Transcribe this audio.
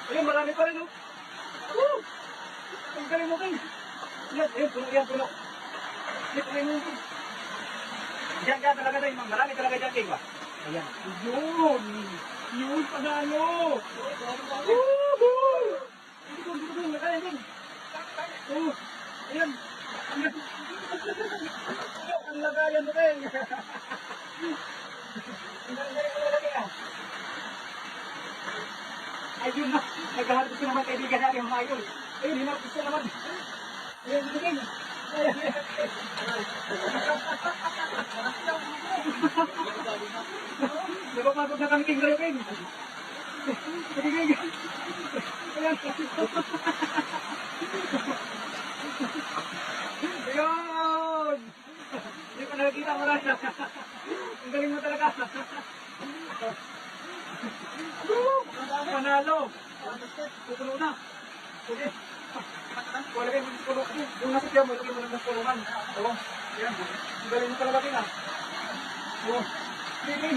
Ayun, marami pa rin, oh. Woo! Ang galing mo, King. Yan, ayun, puno yan, puno. Yan, ayun, ayun. Diyan talaga tayo, marami talaga dyan, King, ba? Ayan. Yun! Yun, panalo! Woohoo! Dito, nakaya, King. Oh, ayan. Ang lagayan mo, King. Ang galing, ah. Ayun na, naghahanap ko naman kaibigan natin mga idol. Ayun, hinap ko naman. Ayun, King. Napapagod na kami, King. Rayo, King. King. Ayan. Ayun. Hindi ko nakikita mo lang. Ang galing mo talaga. Panalo. Pupuno na. Sige. Wala kayo puno. Yung nasa tiyan mo, lagyan mo lang ng pulungan. Oo. Yan. Ang galing mo talaga, King. Oo. Sige.